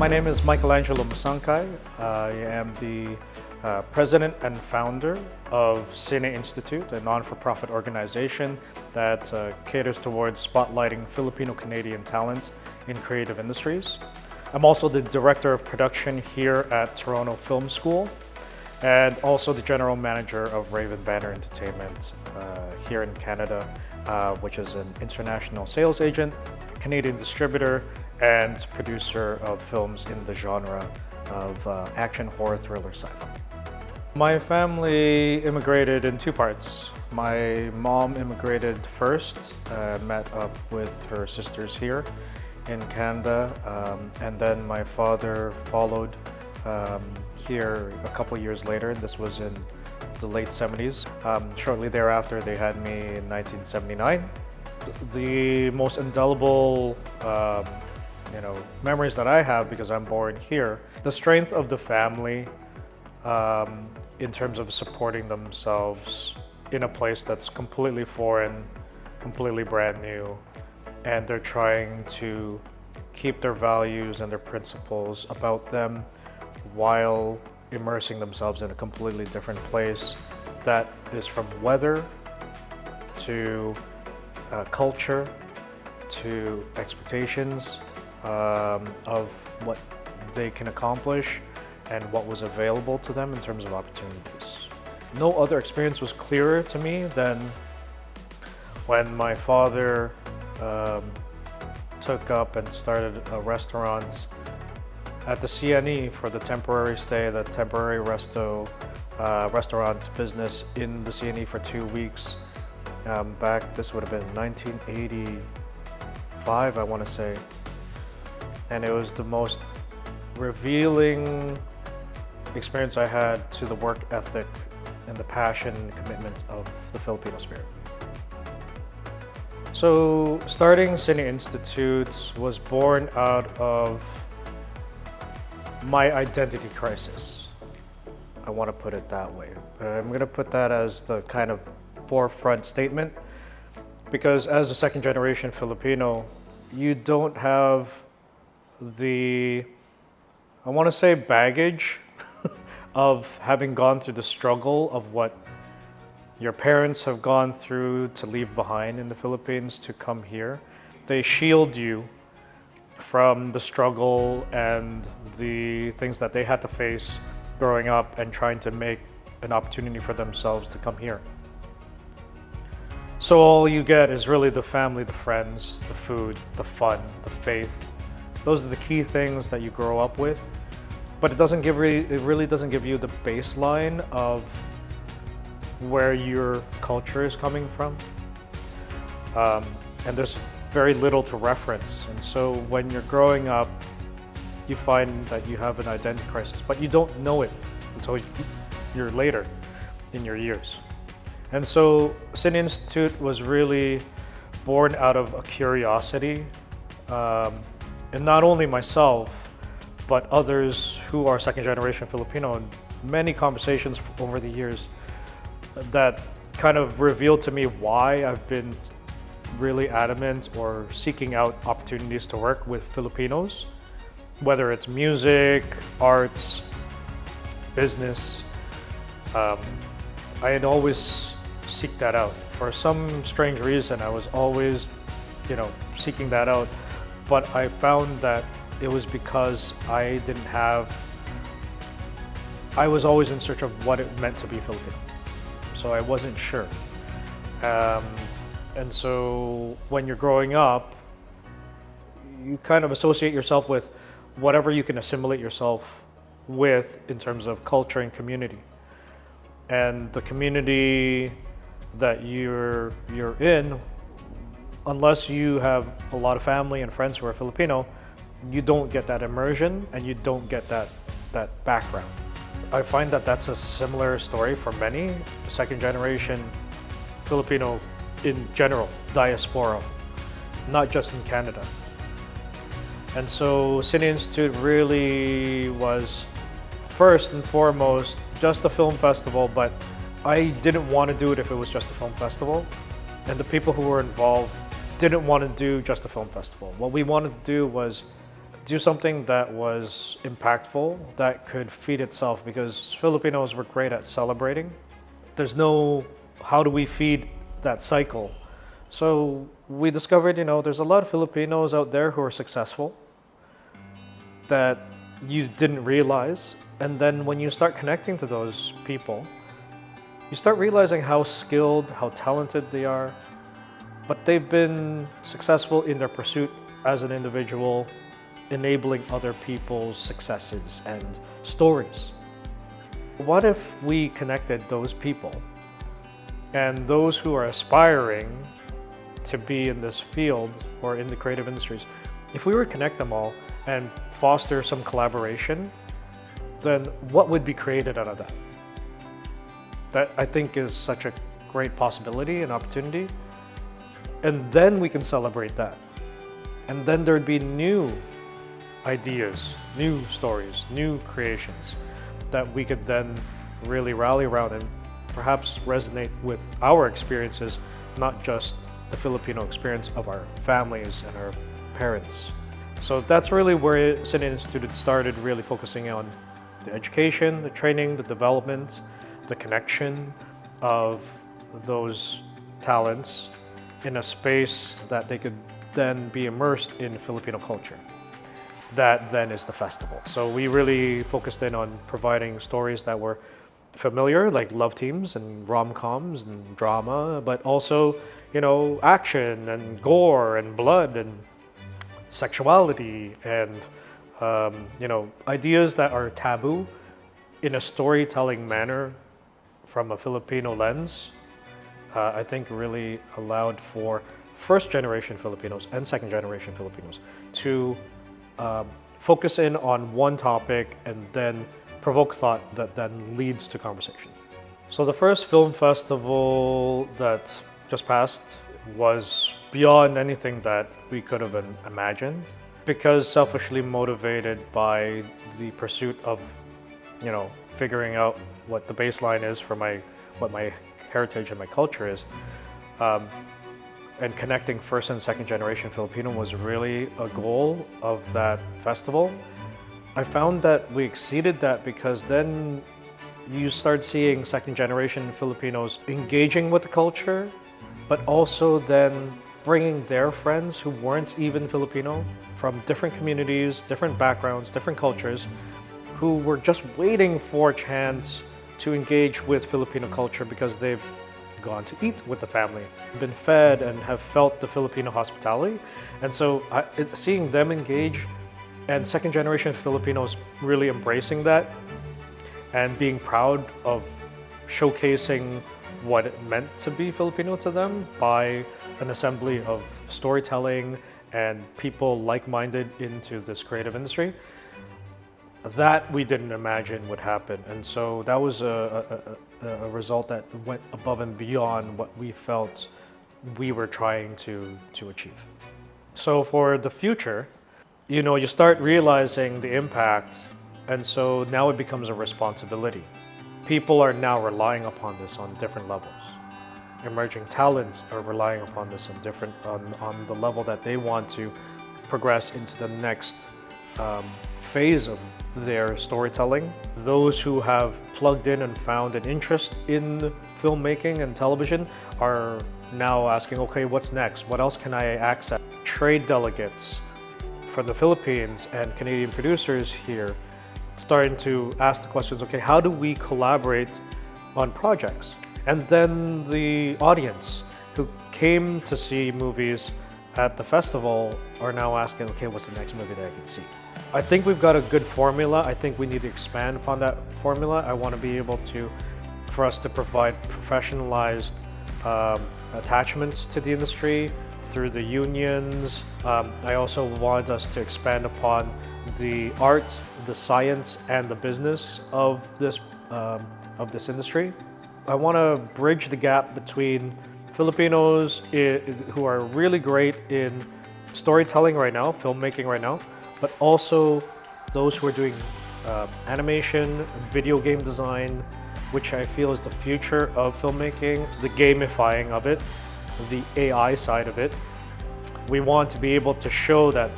My name is Michaelangelo Masangkay. I am the president and founder of Sine Institute, a non-for-profit organization that caters towards spotlighting Filipino-Canadian talents in creative industries. I'm also the director of production here at Toronto Film School and also the general manager of Raven Banner Entertainment here in Canada, which is an international sales agent, Canadian distributor, and producer of films in the genre of action, horror, thriller, sci-fi. My family immigrated in two parts. My mom immigrated first, met up with her sisters here in Canada, and then my father followed here a couple years later. This was in the late 70s. Shortly thereafter, they had me in 1979. The most indelible memories that I have, because I'm born here, the strength of the family in terms of supporting themselves in a place that's completely foreign, completely brand new, and they're trying to keep their values and their principles about them while immersing themselves in a completely different place that is from weather to culture to expectations of what they can accomplish and what was available to them in terms of opportunities. No other experience was clearer to me than when my father took up and started a restaurant at the Sine for the temporary stay, the temporary restaurant business in the Sine for 2 weeks. This would have been 1985, I want to say. And it was the most revealing experience I had to the work ethic and the passion and commitment of the Filipino spirit. So starting Sine Institute was born out of my identity crisis. I want to put it that way. I'm going to put that as the kind of forefront statement, because as a second generation Filipino, you don't have the, I want to say, baggage of having gone through the struggle of what your parents have gone through to leave behind in the Philippines to come here. They shield you from the struggle and the things that they had to face growing up and trying to make an opportunity for themselves to come here. So all you get is really the family, the friends, the food, the fun, the faith. Those are the key things that you grow up with, but it really doesn't give you the baseline of where your culture is coming from. And there's very little to reference. And so when you're growing up, you find that you have an identity crisis, but you don't know it until you're later in your years. And so Sine Institute was really born out of a curiosity, and not only myself, but others who are second generation Filipino, and many conversations over the years that kind of revealed to me why I've been really adamant or seeking out opportunities to work with Filipinos, whether it's music, arts, business. I had always seek that out. For some strange reason, I was always, seeking that out. But I found that it was because I was always in search of what it meant to be Filipino. So I wasn't sure. And so when you're growing up, you kind of associate yourself with whatever you can assimilate yourself with in terms of culture and community. And the community that you're in, unless you have a lot of family and friends who are Filipino, you don't get that immersion and you don't get that background. I find that that's a similar story for many second generation Filipino in general, diaspora, not just in Canada. And so Sine Institute really was first and foremost just a film festival, but I didn't want to do it if it was just a film festival. And the people who were involved didn't want to do just a film festival. What we wanted to do was do something that was impactful, that could feed itself, because Filipinos were great at celebrating. There's no, how do we feed that cycle? So we discovered, there's a lot of Filipinos out there who are successful that you didn't realize. And then when you start connecting to those people, you start realizing how skilled, how talented they are, but they've been successful in their pursuit as an individual, enabling other people's successes and stories. What if we connected those people and those who are aspiring to be in this field or in the creative industries? If we were to connect them all and foster some collaboration, then what would be created out of that? That I think is such a great possibility and opportunity. And then we can celebrate that. And then there'd be new ideas, new stories, new creations that we could then really rally around and perhaps resonate with our experiences, not just the Filipino experience of our families and our parents. So that's really where Siné Institute started, really focusing on the education, the training, the development, the connection of those talents in a space that they could then be immersed in Filipino culture. That then is the festival. So we really focused in on providing stories that were familiar, like love teams and rom-coms and drama, but also, action and gore and blood and sexuality and, ideas that are taboo in a storytelling manner from a Filipino lens. I think really allowed for first-generation Filipinos and second-generation Filipinos to focus in on one topic and then provoke thought that then leads to conversation. So the first film festival that just passed was beyond anything that we could have imagined, because selfishly motivated by the pursuit of, figuring out what the baseline is for what my heritage and my culture is. And connecting first and second generation Filipino was really a goal of that festival. I found that we exceeded that, because then you start seeing second generation Filipinos engaging with the culture, but also then bringing their friends who weren't even Filipino from different communities, different backgrounds, different cultures, who were just waiting for a chance to engage with Filipino culture because they've gone to eat with the family, been fed and have felt the Filipino hospitality. And so seeing them engage and second generation Filipinos really embracing that and being proud of showcasing what it meant to be Filipino to them by an assembly of storytelling and people like-minded into this creative industry, that we didn't imagine would happen. And so that was a result that went above and beyond what we felt we were trying to achieve. So for the future, you start realizing the impact, and so now it becomes a responsibility. People are now relying upon this on different levels. Emerging talents are relying upon this on the level that they want to progress into the next phase of their storytelling. Those who have plugged in and found an interest in filmmaking and television are now asking, okay, what's next? What else can I access? Trade delegates from the Philippines and Canadian producers here starting to ask the questions, okay, how do we collaborate on projects? And then the audience who came to see movies at the festival are now asking, okay, what's the next movie that I can see? I think we've got a good formula. I think we need to expand upon that formula. I want to be able for us to provide professionalized attachments to the industry through the unions. I also want us to expand upon the art, the science, and the business of this industry. I want to bridge the gap between Filipinos who are really great in storytelling right now, filmmaking right now, but also those who are doing animation, video game design, which I feel is the future of filmmaking, the gamifying of it, the AI side of it. We want to be able to show that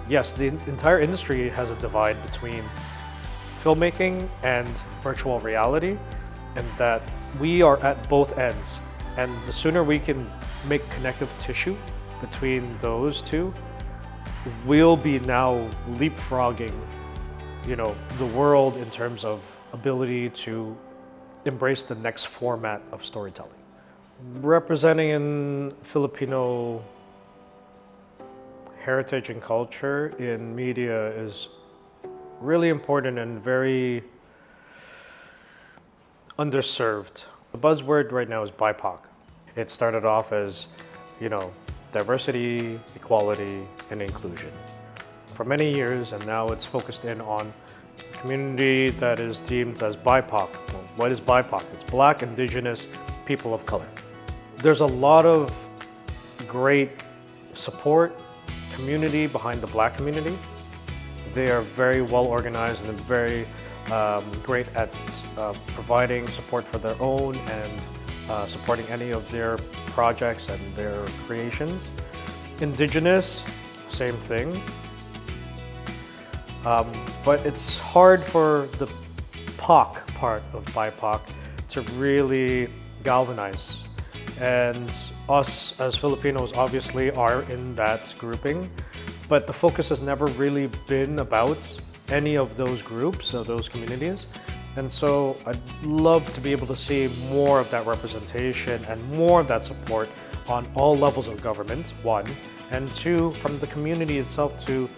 yes, the entire industry has a divide between filmmaking and virtual reality, and that we are at both ends. And the sooner we can make connective tissue between those two, we'll be now leapfrogging, the world in terms of ability to embrace the next format of storytelling. Representing in Filipino heritage and culture in media is really important and very underserved. The buzzword right now is BIPOC. It started off as, diversity, equality, and inclusion for many years, and now it's focused in on a community that is deemed as BIPOC. Well, what is BIPOC? It's Black, Indigenous, people of color. There's a lot of great support, community behind the Black community. They are very well organized and very great at providing support for their own and supporting any of their projects and their creations. Indigenous, same thing. But it's hard for the POC part of BIPOC to really galvanize. And us as Filipinos obviously are in that grouping, but the focus has never really been about any of those groups or those communities. And so I'd love to be able to see more of that representation and more of that support on all levels of government, one, and two, from the community itself to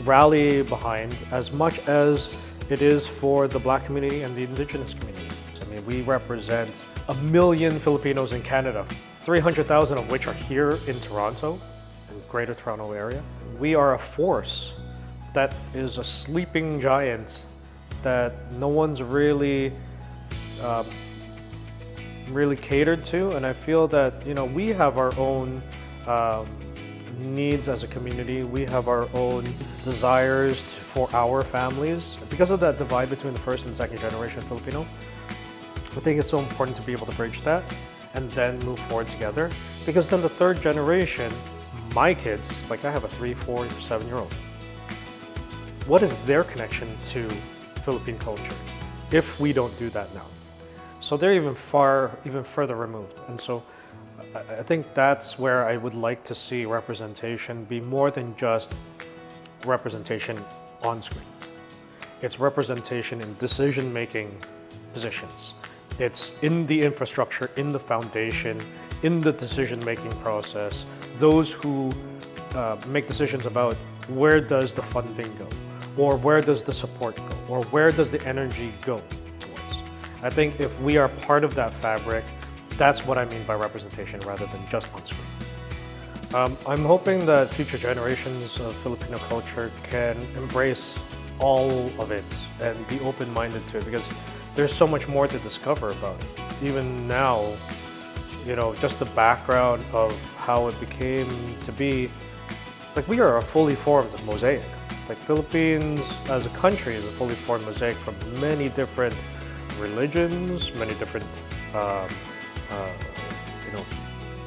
rally behind as much as it is for the Black community and the Indigenous community. I mean, we represent 1 million Filipinos in Canada, 300,000 of which are here in Toronto, in Greater Toronto area. We are a force that is a sleeping giant that no one's really catered to, and I feel that we have our own needs as a community. We have our own desires for our families. Because of that divide between the first and second generation Filipino, I think it's so important to be able to bridge that and then move forward together. Because then the third generation, my kids, like I have a 3, 4, 7-year-old. What is their connection to Philippine culture if we don't do that now? So they're even further removed. And so I think that's where I would like to see representation be more than just representation on screen. It's representation in decision-making positions. It's in the infrastructure, in the foundation, in the decision-making process. Those who make decisions about where does the funding go, or where does the support go, or where does the energy go towards. I think if we are part of that fabric, that's what I mean by representation rather than just on screen. I'm hoping that future generations of Filipino culture can embrace all of it and be open-minded to it, because there's so much more to discover about it. Even now, just the background of how it became to be, like we are a fully formed mosaic. Like Philippines as a country is a fully formed mosaic from many different religions, many different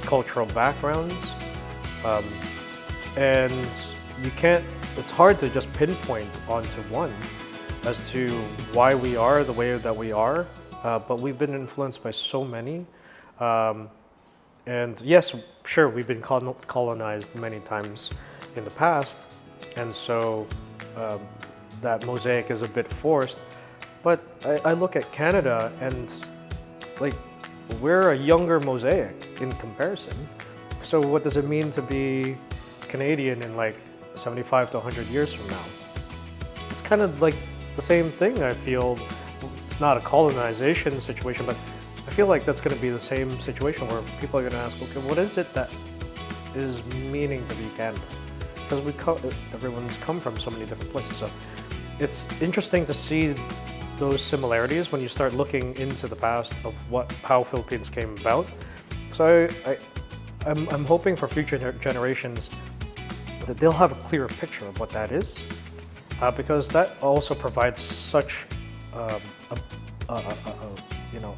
cultural backgrounds, and it's hard to just pinpoint onto one as to why we are the way that we are, but we've been influenced by so many. And yes, sure, we've been colonized many times in the past, and so that mosaic is a bit forced. But I look at Canada and like we're a younger mosaic in comparison. So what does it mean to be Canadian in like 75 to 100 years from now? It's kind of like the same thing, I feel. It's not a colonization situation, but I feel like that's going to be the same situation where people are going to ask, okay, what is it that is meaning to be Canada? Because everyone's come from so many different places. So it's interesting to see those similarities when you start looking into the past of how Philippines came about. So I'm hoping for future generations that they'll have a clearer picture of what that is, because that also provides such a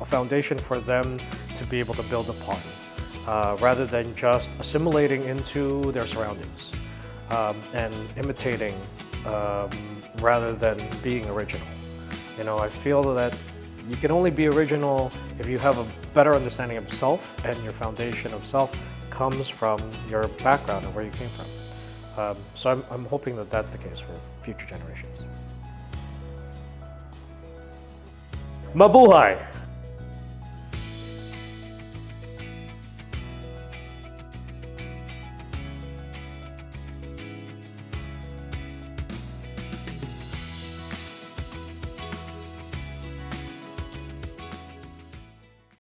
foundation for them to be able to build upon, rather than just assimilating into their surroundings. and imitating rather than being original. You know, I feel that you can only be original if you have a better understanding of self, and your foundation of self comes from your background and where you came from. So I'm hoping that that's the case for future generations. Mabuhay!